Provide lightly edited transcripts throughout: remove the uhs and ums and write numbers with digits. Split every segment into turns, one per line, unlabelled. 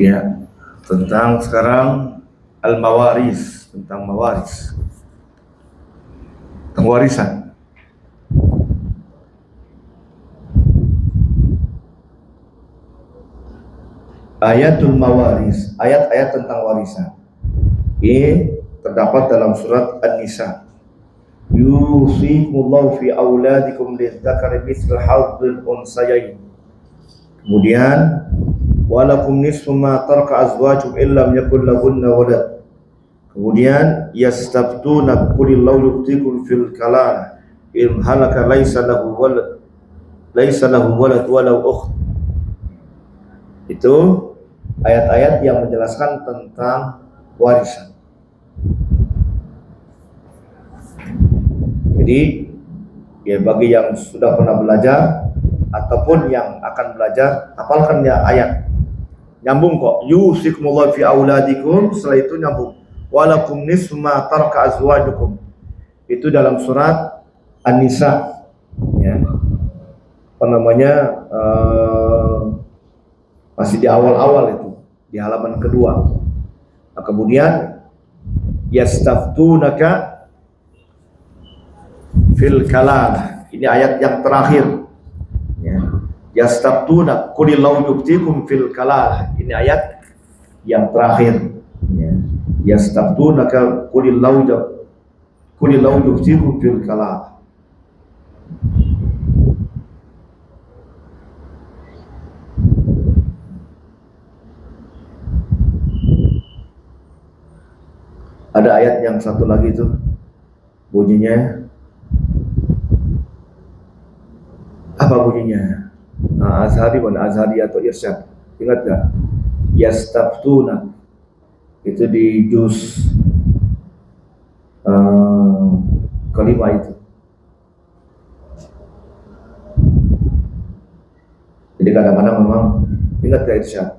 Ya, tentang sekarang al-mawaris, tentang mawaris, tentang warisan. Ayatul mawaris, ayat-ayat tentang warisan. Ini terdapat dalam surat An-Nisa. Yusikumullahu fi auladikum lidzakari mithlu hadzil unsayain. Kemudian walakum nisfu ma taraka azwajukum illam yakul lahunna walad. Kemudian yastaftuna qulillahu yuftikum fil kalala in halaka laisa lahu walad walau ukht. Itu ayat-ayat yang menjelaskan tentang warisan. Jadi ya bagi yang sudah pernah belajar ataupun yang akan belajar, hafalkan ya ayat. Nyambung kok. Yusikumullahu fi auladikum, setelah itu nyambung. Walakum nisfu ma taraka azwajukum. Itu dalam surat An-Nisa. Ya. Apa namanya? Masih di awal-awal itu, di halaman kedua. Nah, kemudian yastaftunaka fil kalala. Ini ayat yang terakhir. Ya. Yastaftunak qulillahu yuftikum fil kalala. Ini ayat yang terakhir. Ya. Yastaftunaka qulillahu yuftikum fil kalala. Ada ayat yang satu lagi itu bunyinya apa bunyinya? Nah, Azhari atau Irsyad. Ingat gak? Yastaftuna itu di juz kelima itu. Jadi kadang-kadang memang ingat gak Irsyad?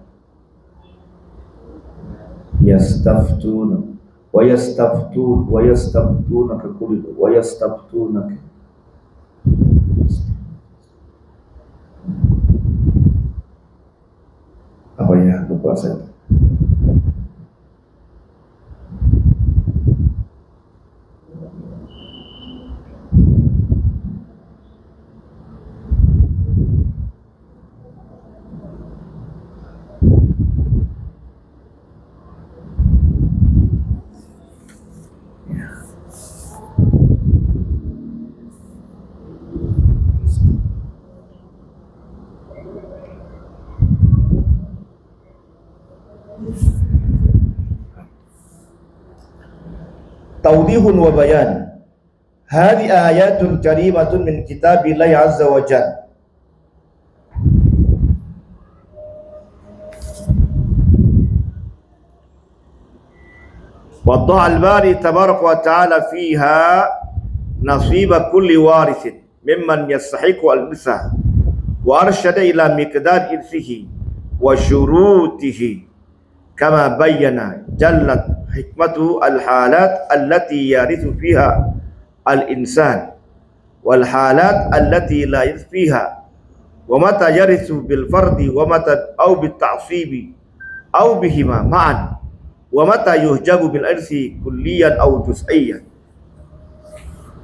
Yastaftuna wa yastaftunaka qul wa yastaftunaka. Apa ya, lupa saya. Tawdihun wa bayan. Hadhi ayatun karimatun min kitabillahi azza wa jalla. Waddaha al-bari tabaraka wa ta'ala fiha nasiba kulli warithin mimman yastahiqu al-mithah wa arsyada ila miqdar irsihi wa syurutihi kama bayyana jallat hikmatu al-halat allati yarithu fiha al-insan wal halat allati la yarithu fiha wa mata yarithu bil fardi wa mata au bit ta'sibi au bihima ma'an wa mata yuhjabu bil irsi kulliyan au juz'iyyan.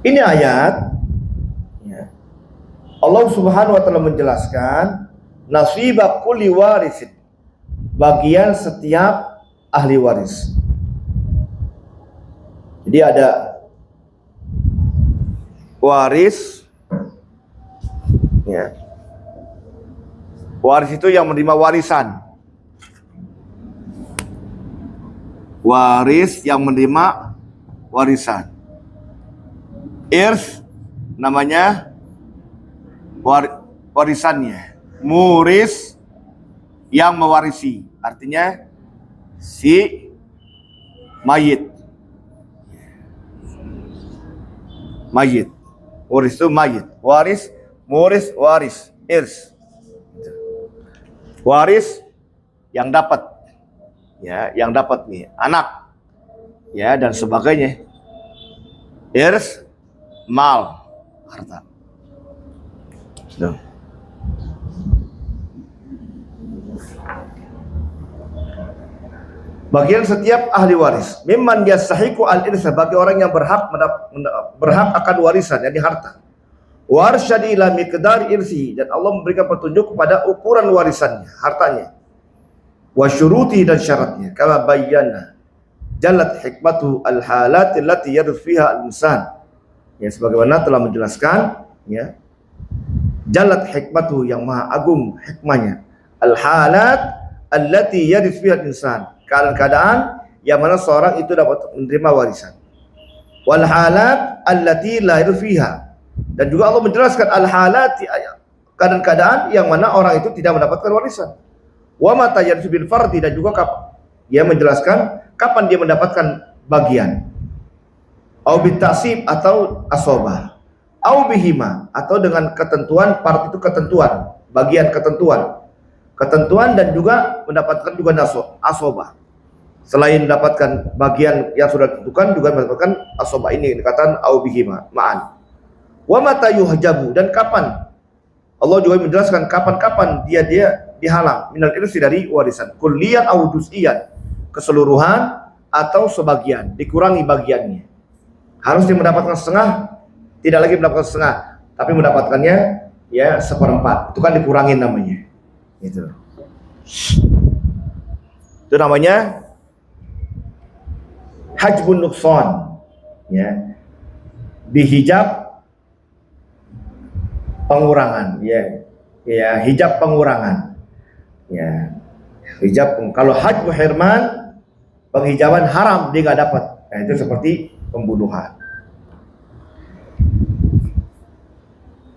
Ini ayat ya. Allah Subhanahu wa taala menjelaskan nasibah kulli warisin, bagian setiap ahli waris. Jadi ada waris ya. Waris itu yang menerima warisan. Waris yang menerima warisan. Irs namanya warisannya. Muris yang mewarisi, artinya si mayit. Mayit. Waris itu mayit. Waris, muris, waris, irs. Waris yang dapat, ya, yang dapat nih anak, ya, dan sebagainya. Irs, mal, harta. Sudah. bagian setiap ahli waris. Mimman yastahiqu al-irsa, bagi orang yang berhak akan warisan, yakni harta. Wa arsyad ila miqdar irsi, dan Allah memberikan petunjuk kepada ukuran warisannya, hartanya. Wa syuruti, dan syaratnya. Kama bayyana jalat hikmatu al-halat allati yarith fiha al-insan. Ya, sebagaimana telah menjelaskan, ya, jalat hikmatu, yang maha agung hikmahnya, al-halat allati yarith fiha al-insan, keadaan yang mana seorang itu dapat menerima warisan. Wal halat allati la yarith fiha, dan juga Allah menjelaskan al-halati, keadaan yang mana orang itu tidak mendapatkan warisan. Wa mata yarith bil fardi, dan juga dia menjelaskan kapan dia mendapatkan bagian. Au bitasib, atau asobah. Au bihima, atau dengan ketentuan, part itu ketentuan, bagian ketentuan, dan juga mendapatkan juga asobah. Selain mendapatkan bagian yang sudah ditentukan, juga mendapatkan asobah. Ini dikatakan au bihima ma'an. Wa mata yuhjabu, dan kapan Allah juga menjelaskan kapan dia dihalang minal irsi, dari warisan, kulliyan au juz'iyan, keseluruhan atau sebagian, dikurangi bagiannya. Harusnya mendapatkan setengah, tidak lagi mendapatkan setengah, tapi mendapatkannya ya 1/4. Itu kan dikurangin namanya. Itu namanya hajbun nuqsan, ya, dihijab pengurangan, ya hijab pengurangan, ya hijab. Kalau hajbu hirman, penghijaban haram, dia nggak dapat. Nah, itu seperti pembunuhan.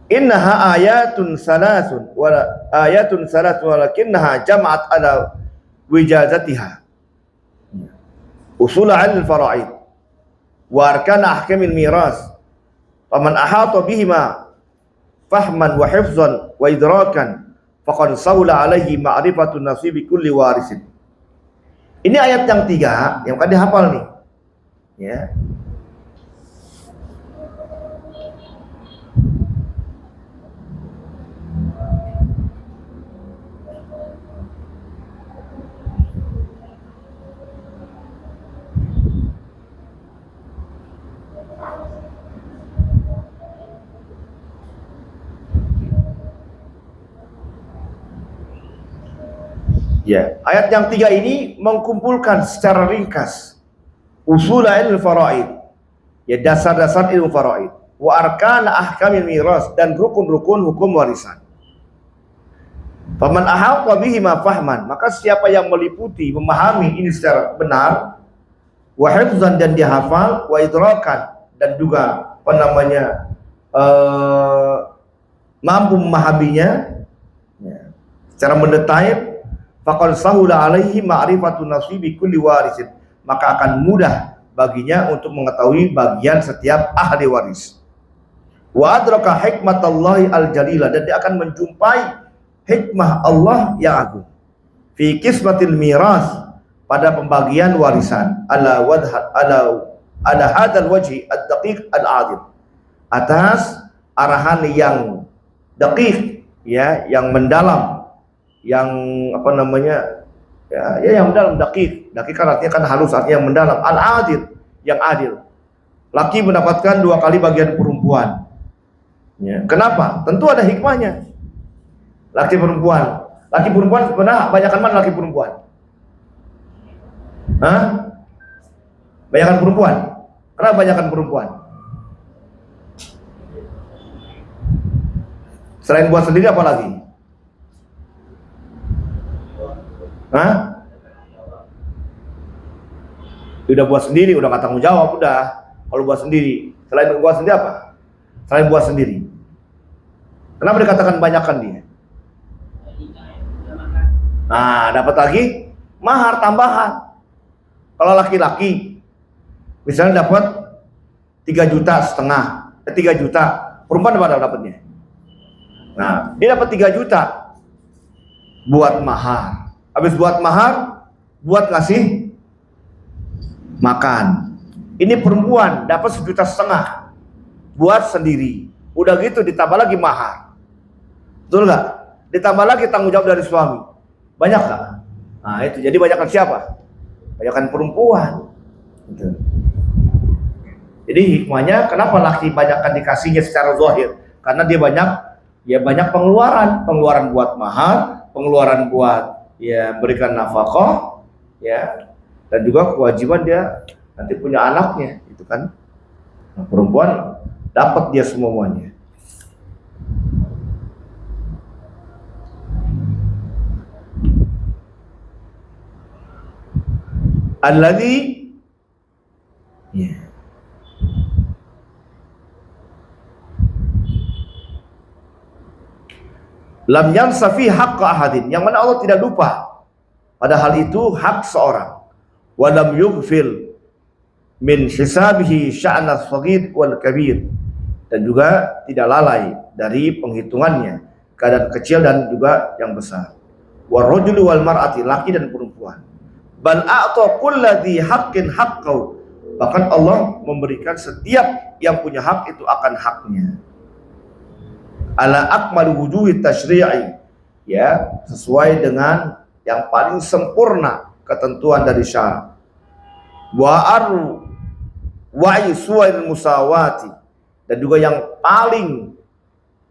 Innaha ayatun salasun walakinnaha jama'at ala wijazatiha usul al-fara'id wa arkan ahkamil miras, faman ahata bihima fahman wa hifzan wa idrakan faqad sawla alaihi ma'rifatu nasibi kulli warisin. Ini ayat yang 3 yang kan dihafal nih, ya. Ya, ayat yang 3 ini mengkumpulkan secara ringkas usul ilmu faraid, ya dasar-dasar ilmu faraid, wa arkan ahkamil miras, dan rukun-rukun hukum warisan. Faman ahata bihi ma fahman, maka siapa yang meliputi, memahami ini secara benar, wa hifzan, dan dihafal, wa idrakan, dan juga mampu memahaminya, ya, secara mendetail, faqad sahula alaihi ma'rifatu nasibi kulli warisin, maka akan mudah baginya untuk mengetahui bagian setiap ahli waris. Wa adraka hikmatallahi al-jalilah, dan dia akan menjumpai hikmah Allah yang agung fi qismatil miras, pada pembagian warisan, ala hadzal wajhi ad-daqiq al-adil, atas arahan yang daqiq, ya, yang mendalam, yang yang mendalam. Daqiq kan artinya kan halus, artinya yang mendalam. Al-adil, yang adil. Laki mendapatkan 2 kali bagian perempuan, ya. Kenapa? Tentu ada hikmahnya. Laki perempuan sebenarnya banyakan mana laki perempuan? Banyakan perempuan. Kenapa banyakan perempuan? Selain buat sendiri apa lagi? Udah buat sendiri, udah nggak tanggung jawab, udah. Kalau buat sendiri, selain buat sendiri apa? Selain buat sendiri, kenapa dikatakan banyakan dia? Nah, dapat lagi mahar tambahan. Kalau laki-laki misalnya dapat 3,5 juta, 3 juta, perempuan berapa dapatnya? Nah, dia dapat 3 juta buat mahar. Habis buat mahar, buat ngasih makan. Ini perempuan dapat 1,5 juta buat sendiri. Udah gitu ditambah lagi mahar. Betul nggak? Ditambah lagi tanggung jawab dari suami. Banyak nggak? Nah itu, jadi banyakan siapa? kebanyakan perempuan. Gitu. Jadi hikmahnya kenapa laki banyakkan dikasihnya secara zahir? Karena dia banyak pengeluaran buat mahar, pengeluaran buat ya berikan nafkah, ya, dan juga kewajiban dia nanti punya anaknya, itu kan. Nah, perempuan dapat dia semuanya. Alladzi ya. Lam yansa fi haqqa ahadin, yang mana Allah tidak lupa pada hal itu hak seorang. Wa lam yughfil min hisabihi sya'na as-saghir wal kabir, dan juga tidak lalai dari penghitungannya keadaan kecil dan juga yang besar. Wa rajuli wal mar'ati, laki dan perempuan. Bal a'ta kulladzi haqqin haqqahu, bahkan Allah memberikan setiap yang punya hak itu akan haknya. Ala akmal wujuhi tasyri'i, ya, sesuai dengan yang paling sempurna ketentuan dari syara. Wa suwail musawati, dan juga yang paling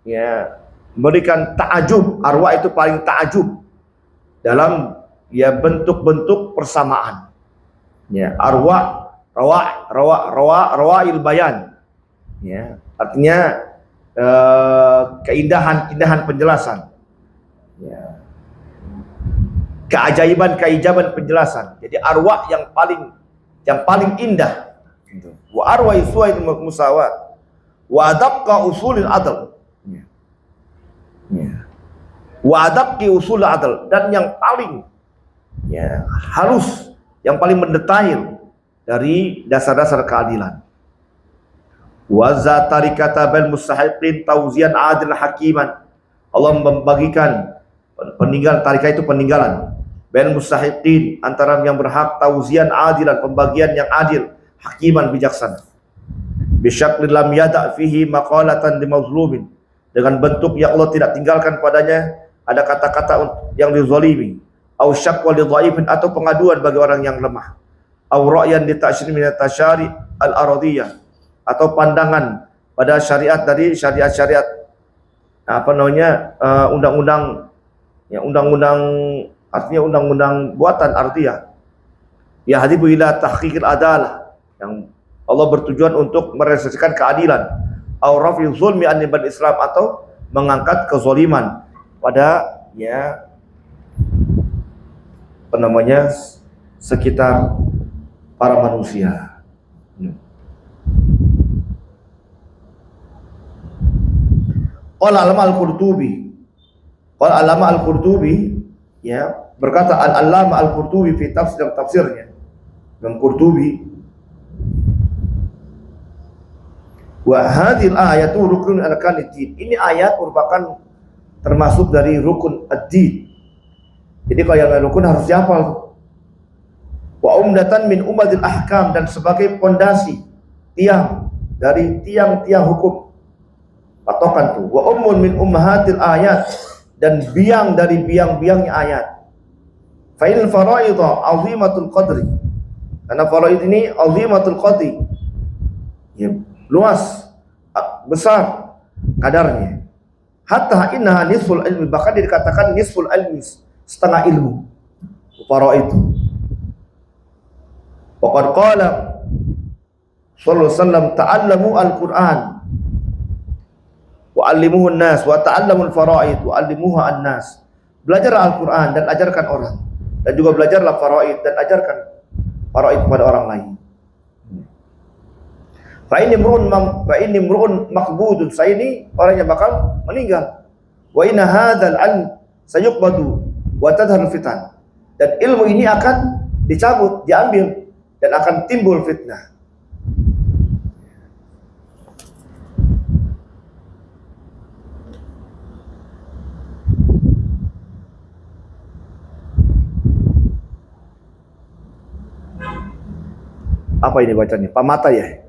ya memberikan ta'ajub, arwah itu paling ta'ajub dalam ya bentuk-bentuk persamaan. Ya, rawail bayan. Ya, artinya keindahan penjelasan. Ya. Keajaiban penjelasan. Jadi arwah yang paling indah. Wa arwa suwail musawat. Wa adaqqa usulil adl. Ya. Ya. Wa adaqqa usulil adl, dan yang paling ya halus, yang paling mendetail dari dasar-dasar keadilan. Wa za tarikata bal mustahiqin tauzian adil hakiman, Allah membagikan peninggalan bal mustahiqin, antara yang berhak, tauzian adilan, pembagian yang adil, hakiman, bijaksana. Bisyakli lam yada' fihi maqalatan limazlumin, dengan bentuk yang Allah tidak tinggalkan padanya ada kata-kata yang dizalimi, au syaqwa lidhaifin, atau pengaduan bagi orang yang lemah, au ra'yan li ta'syir min at-tasyari' al-aradiyah, atau pandangan pada syariat dari syariat-syariat undang-undang artinya undang-undang buatan ardiyah. Ya hadibu ila tahqiqil adalah, yang Allah bertujuan untuk merealisasikan keadilan, au rafi zulmi an Islam, atau mengangkat kezaliman pada ya sekitar para manusia. Qala Allama al-Qurtubi ya berkata, Al-Allama al-Qurtubi fi tafsirnya, Imam Qurtubi, wa hadhil ayatu rukun arkanid-din, ini ayat merupakan termasuk dari rukun ad-din. Jadi kalau yang rukun harus dihafal. Wa umdatan min umadil ahkam, dan sebagai pondasi, tiang dari tiang-tiang hukum, patokan tuh. Wa ummun min ummahatil ayat, dan biang dari biang-biangnya ayat. Fa in faraidha azimatul qadri, karena faraid ini azimatul qadri, ya, luas, besar kadarnya. Hatta innaha nisful ilmi, bahkan dikatakan nisful ilmi, setengah ilmu faraid itu. Waqad qala sallallahu alaihi wasallam, ta'allamu al-Qur'an wa 'allimuhu an-nas, wa ta'allamul faraid wa 'allimuha an-nas. Belajarlah Al-Qur'an dan ajarkan orang, dan juga belajarlah faraid dan ajarkan faraid kepada orang lain. Fa inni imru'un maqbudun, saya ini orang yang bakal meninggal. Wa inna hadzal 'ilm sayuqbadu wa tadhharu fitan, dan ilmu ini akan dicabut, diambil, dan akan timbul fitnah. Apa ini bacanya? Pamata ya?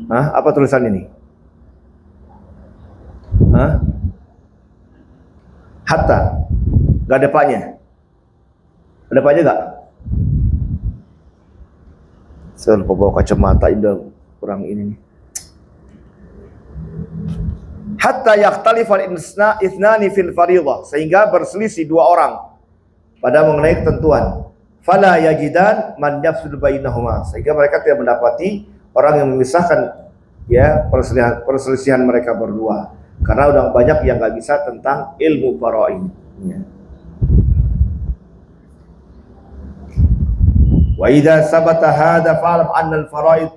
Hah? Apa tulisan ini? Hah? Hatta? Gak ada paknya? Ada paknya gak? Saya lupa bawa kacamata, udah kurang ini nih. Hatta yakhtalifal ithnani fil fariḍah, sehingga berselisih dua orang pada mengenai ketentuan. Fala yajidan man yafsul bainahuma, sehingga mereka tidak mendapati orang yang memisahkan ya perselisihan mereka berdua, karena udah banyak yang nggak bisa tentang ilmu faraid. Ya. Wa idza sabata hadza fa'lam anna al-faraid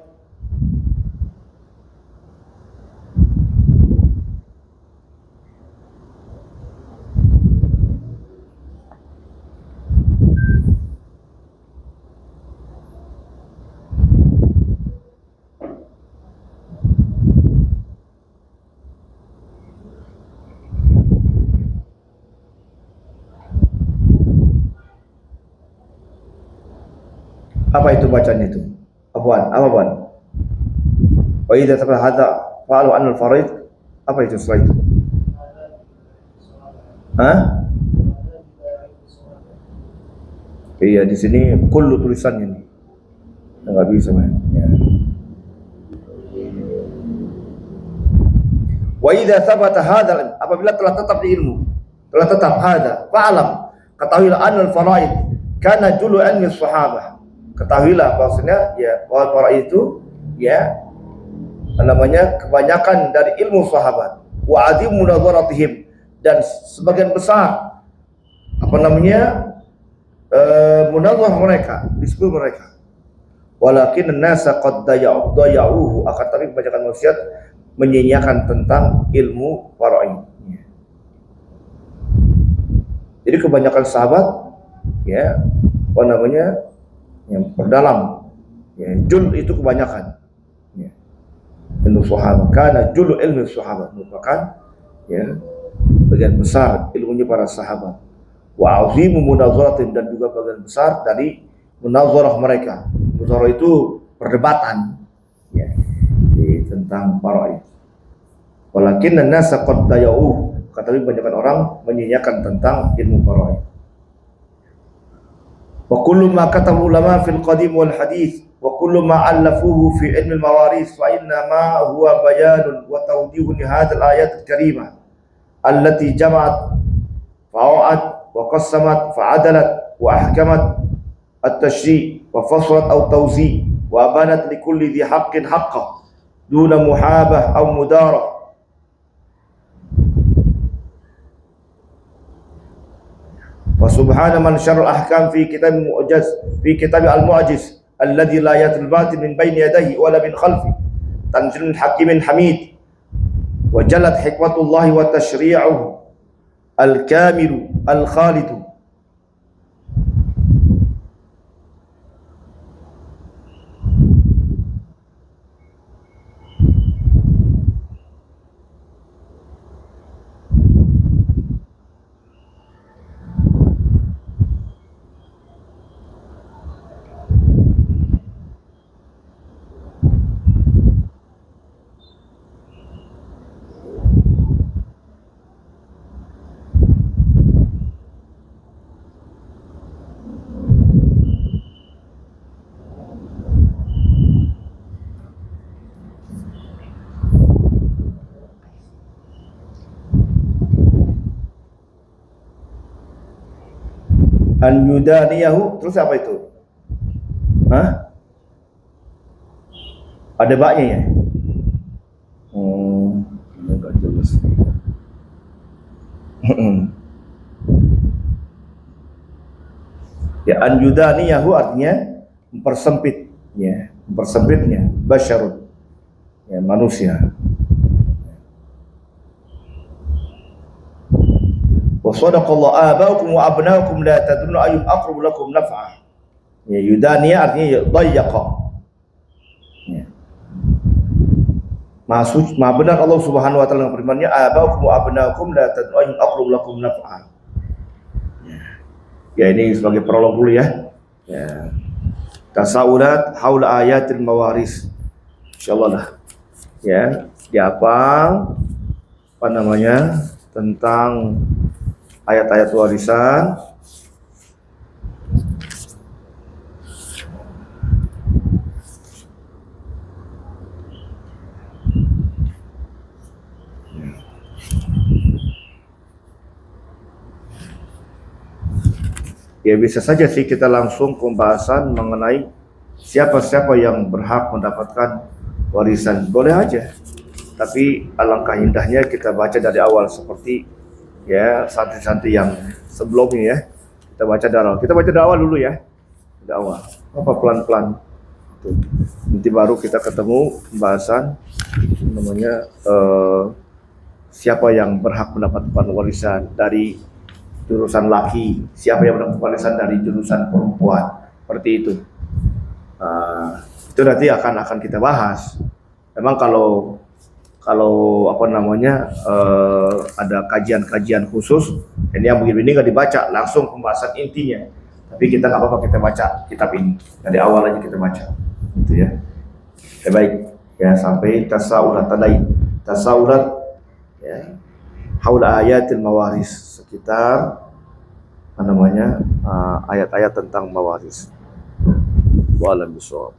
apa itu bacanya itu? Apaan? Wa idza sabata hadza fa'lam anna al-faraid, apa itu setelah itu? Hah? Iya, di sini kullu tulisannya nih. Enggak bisa, man. Ya. Wa idza thabata hadzal, apabila telah tetap di ilmu, telah tetap hadza, fa'lam, ketahuilah anal faraid kana julu ilmi sahabah. Ketahuilah bahwasanya ya bahwa faraid itu ya namanya kebanyakan dari ilmu sahabat, wa azim munadharatihim, dan sebagian besar apa namanya munadharah mereka, diskusi mereka. Walakin an-nasa qad daya'uhu, akan tapi kebanyakan manusia menyia-nyiakan tentang ilmu faraid. Jadi kebanyakan sahabat ya apa namanya yang perdalam ya, jul itu kebanyakan ya. Ilmu sahabat, karena jul ilmu sahabat merupakan ya bagian besar ilmunya para sahabat. Wa azimu munazaratin, dan juga bagian besar dari munazarah mereka. Munazarah itu perdebatan ya tentang faraid. Walakin an-nasa qad daya'uhu, tapi kebanyakan orang menyia-nyiakan tentang ilmu faraid. Wa kullu ma katabu ulama fil qadim wal hadith wa kullu ma allafuhu fi ilmi al-mawaris fa inna ma huwa bayanun wa tawdihun li hadhihi al-ayat al-karimah allati jama'at fa'at wa qassamat fa'adalat wa ahkamat at-tashri' wa faslat aw tawzi' wa banat li kulli dhi haqqin haqqahu duna muhabah aw mudarah. Wa subhana man syarrul ahkam fi kitab al-mu'jaz fi kitab al-mu'jiz alladhi la yatul batil min bayni yadayhi wala min khalfi tanzilun hakimin hamid wa jalat hikmatullahi wa tashri'uhu al-kamilu al-khalidu. An yudaniyahu, terus apa itu? Hah? Ada baknya ya? Enggak jelas. Ya, an yudaniyahu artinya mempersempit, ya, mempersempitnya, basyarun, ya, manusia. Wa sadaqallahu aba'ukum wa abna'ukum la tadruna ayyum aqrabu lakum naf'a. Ya, yudaniya artinya dayyaqa. Ya. Maha benar Allah Subhanahu wa taala dengan firman-Nya, aba'ukum wa abna'ukum la tadruna ayyum aqrabu lakum naf'a. Ya, ini sebagai prolog dulu ya. Ya. Tasawulat haula ayatil mawaris. Insyaallah lah. Ya, dihafal apa namanya? Tentang ayat-ayat warisan. Ya bisa saja sih kita langsung pembahasan mengenai siapa-siapa yang berhak mendapatkan warisan. Boleh aja. Tapi alangkah indahnya kita baca dari awal seperti ya santri-santri yang sebelumnya ya. Kita baca dari awal. Kita baca dari awal dulu ya. Dari awal. Apa pelan-pelan. Nanti baru kita ketemu pembahasan namanya siapa yang berhak mendapatkan warisan dari jurusan laki, siapa yang mendapat warisan dari jurusan perempuan, seperti itu. Itu nanti akan kita bahas. Memang kalau apa namanya ada kajian-kajian khusus, ini yang begini nggak dibaca langsung pembahasan intinya. Tapi kita nggak apa-apa kita baca kitab ini dari awal aja kita baca, gitu ya. Ya baik, ya sampai tasawurat tadain, tasawurat ya haula ayatil mawaris, sekitar apa namanya ayat-ayat tentang mawaris. Wallahualam bishawab.